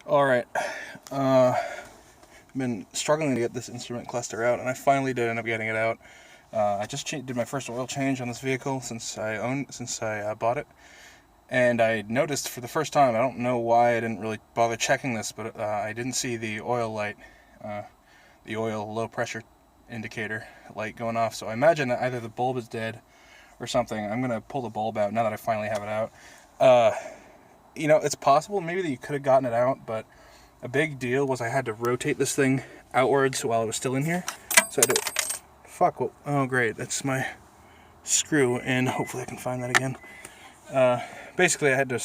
Alright, I've been struggling to get this instrument cluster out, and I finally did end up getting it out. I just did my first oil change on this vehicle since I bought it, and I noticed for the first time, I don't know why I didn't really bother checking this, but I didn't see the oil light, the oil low pressure indicator light going off, so I imagine that either the bulb is dead or something. I'm going to pull the bulb out now that I finally have it out. You know, it's possible maybe that you could have gotten it out, but a big deal was I had to rotate this thing outwards while it was still in here. So I had to, oh great, that's my screw, and hopefully I can find that again. Basically I had to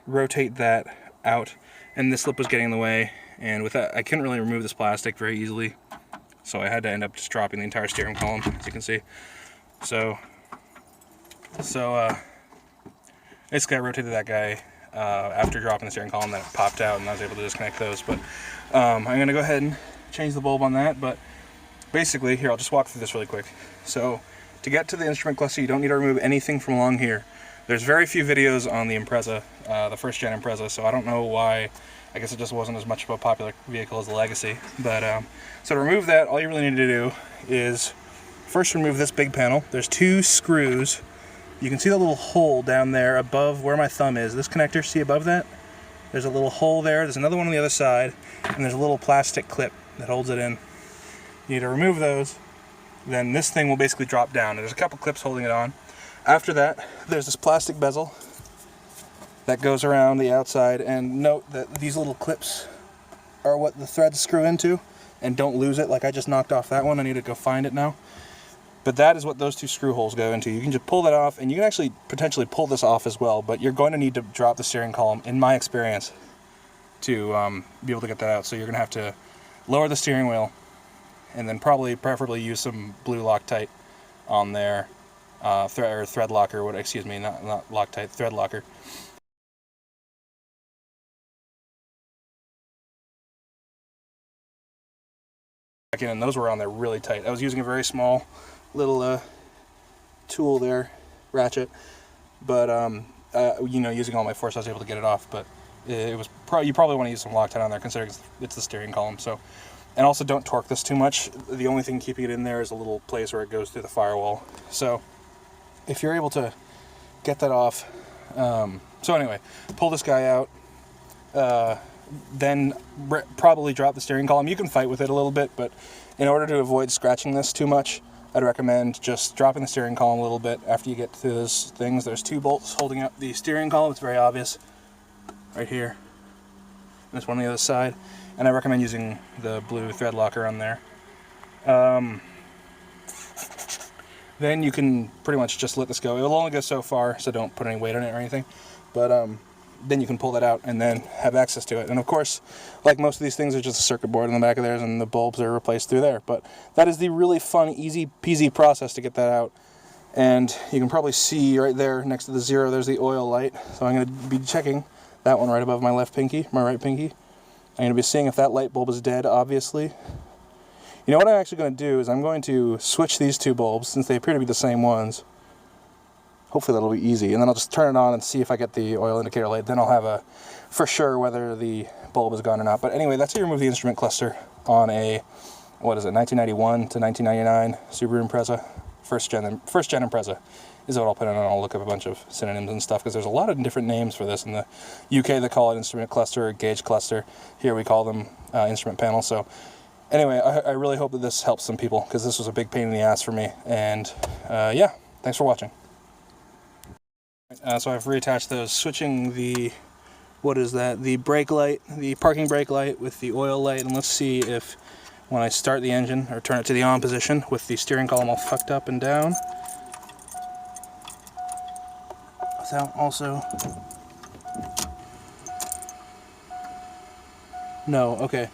rotate that out, and this lip was getting in the way, and with that I couldn't really remove this plastic very easily, so I had to end up just dropping the entire steering column, as you can see. So basically I rotated that guy after dropping the steering column, then it popped out and I was able to disconnect those. But I'm going to go ahead and change the bulb on that. But basically, here, I'll just walk through this really quick. So to get to the instrument cluster, you don't need to remove anything from along here. There's very few videos on the Impreza, the first gen Impreza, so I don't know why. I guess it just wasn't as much of a popular vehicle as the Legacy. But so to remove that, all you really need to do is first remove this big panel. There's two screws. You can see the little hole down there above where my thumb is. This connector, see above that? There's a little hole there. There's another one on the other side, and there's a little plastic clip that holds it in. You need to remove those, then this thing will basically drop down. There's a couple clips holding it on. After that, there's this plastic bezel that goes around the outside, and note that these little clips are what the threads screw into, and don't lose it like I just knocked off that one. I need to go find it now. But that is what those two screw holes go into. You can just pull that off, and you can actually potentially pull this off as well, but you're going to need to drop the steering column, in my experience, to be able to get that out. So you're going to have to lower the steering wheel, and then preferably use some blue Loctite on there, thread locker, not Loctite, thread locker. And those were on there really tight. I was using a very small little tool there, ratchet, but you know, using all my force I was able to get it off. But it was you probably want to use some Loctite on there, considering it's the steering column. So, and also don't torque this too much. The only thing keeping it in there is a little place where it goes through the firewall. So if you're able to get that off, so anyway, pull this guy out, then probably drop the steering column. You can fight with it a little bit, but in order to avoid scratching this too much, I'd recommend just dropping the steering column a little bit after you get to those things. There's two bolts holding up the steering column. It's very obvious right here. There's one on the other side, and I recommend using the blue thread locker on there. Then you can pretty much just let this go. It'll only go so far, so don't put any weight on it or anything. But then you can pull that out and then have access to it. And of course, like most of these things, there's just a circuit board in the back of theirs, and the bulbs are replaced through there. But that is the really fun, easy peasy process to get that out. And you can probably see right there next to the 0, there's the oil light. So I'm going to be checking that one right above my right pinky. I'm going to be seeing if that light bulb is dead, obviously. You know what I'm actually going to do is I'm going to switch these two bulbs, since they appear to be the same ones. Hopefully that'll be easy, and then I'll just turn it on and see if I get the oil indicator light. Then I'll have for sure whether the bulb is gone or not. But anyway, that's how you remove the instrument cluster on a, 1991 to 1999 Subaru Impreza, first gen Impreza is what I'll put in, and I'll look up a bunch of synonyms and stuff, because there's a lot of different names for this. In the UK they call it instrument cluster or gauge cluster. Here we call them instrument panel. So anyway, I really hope that this helps some people, because this was a big pain in the ass for me. And yeah, thanks for watching. So I've reattached those, switching the, the brake light, the parking brake light with the oil light, and let's see if when I start the engine, or turn it to the on position with the steering column all fucked up and down, without also, no, okay.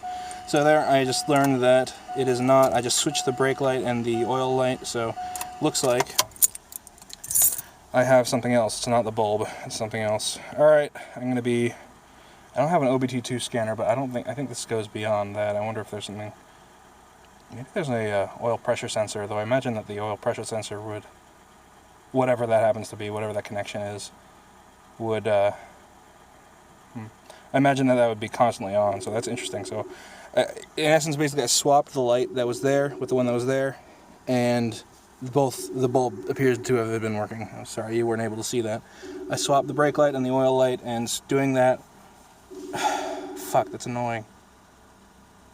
So there, I just learned that it is not, I just switched the brake light and the oil light, so looks like I have something else. It's not the bulb, it's something else. Alright, I don't have an OBD2 scanner, but I think this goes beyond that. I wonder if there's something, maybe there's a oil pressure sensor, though I imagine that the oil pressure sensor would, whatever that happens to be, whatever that connection is, would, I imagine that would be constantly on, so that's interesting. So in essence, basically I swapped the light that was there with the one that was there, and both the bulb appears to have been working. I'm sorry you weren't able to see that. I swapped the brake light and the oil light, and doing that, fuck, that's annoying.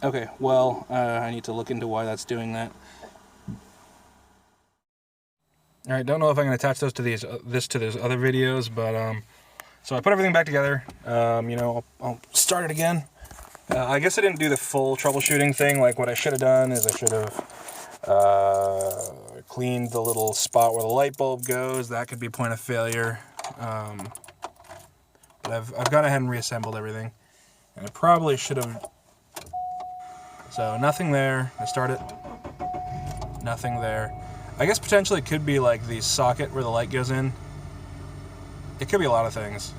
Okay, well, I need to look into why that's doing that. Alright, don't know if I can attach those to these other videos, but so I put everything back together. You know, I'll start it again. I guess I didn't do the full troubleshooting thing. Like, what I should have done is I should have cleaned the little spot where the light bulb goes. That could be a point of failure. But I've gone ahead and reassembled everything, and I probably should have. So nothing there. I start it. Nothing there. I guess potentially it could be like the socket where the light goes in. It could be a lot of things.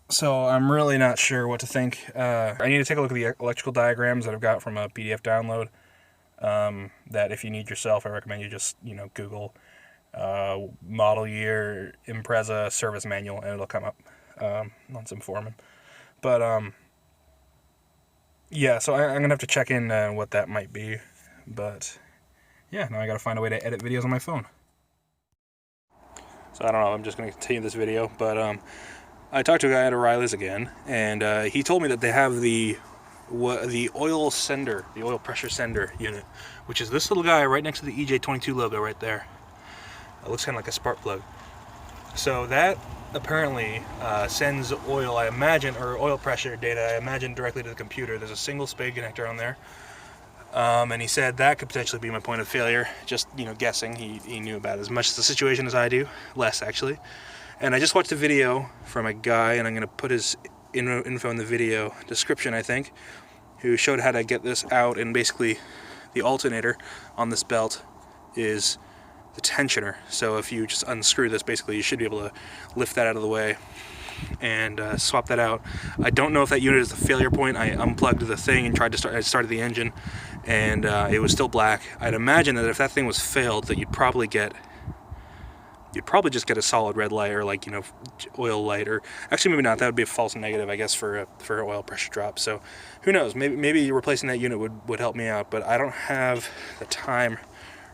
So I'm really not sure what to think. I need to take a look at the electrical diagrams that I've got from a PDF download. That if you need yourself, I recommend you just, you know, Google model year Impreza service manual, and it'll come up on some forum. But yeah, so I'm gonna have to check in what that might be. But yeah, now I gotta find a way to edit videos on my phone. So I don't know, I'm just gonna continue this video, but I talked to a guy at O'Reilly's again, and he told me that they have the oil sender, the oil pressure sender unit, which is this little guy right next to the EJ22 logo right there. It looks kind of like a spark plug. So that apparently sends oil, I imagine, or oil pressure data, I imagine, directly to the computer. There's a single spade connector on there. And he said that could potentially be my point of failure. Just, you know, guessing. He knew about as much of the situation as I do. Less, actually. And I just watched a video from a guy, and I'm going to put his info in the video description, I think, who showed how to get this out. And basically, the alternator on this belt is the tensioner. So if you just unscrew this, basically, you should be able to lift that out of the way and swap that out. I don't know if that unit is the failure point. I unplugged the thing and tried to I started the engine, and it was still black. I'd imagine that if that thing was failed, that you'd probably just get a solid red light, or, like, you know, oil light, or actually maybe not. That would be a false negative, I guess, for oil pressure drop. So who knows? Maybe replacing that unit would help me out, but I don't have the time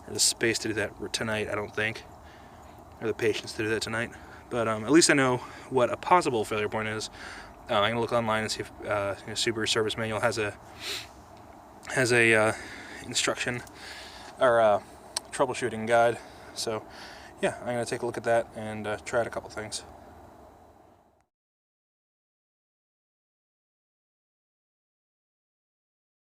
or the space to do that tonight, I don't think, or the patience to do that tonight. But at least I know what a possible failure point is. I'm gonna look online and see if Subaru service manual has a instruction or troubleshooting guide. So yeah, I'm gonna take a look at that and try out a couple things.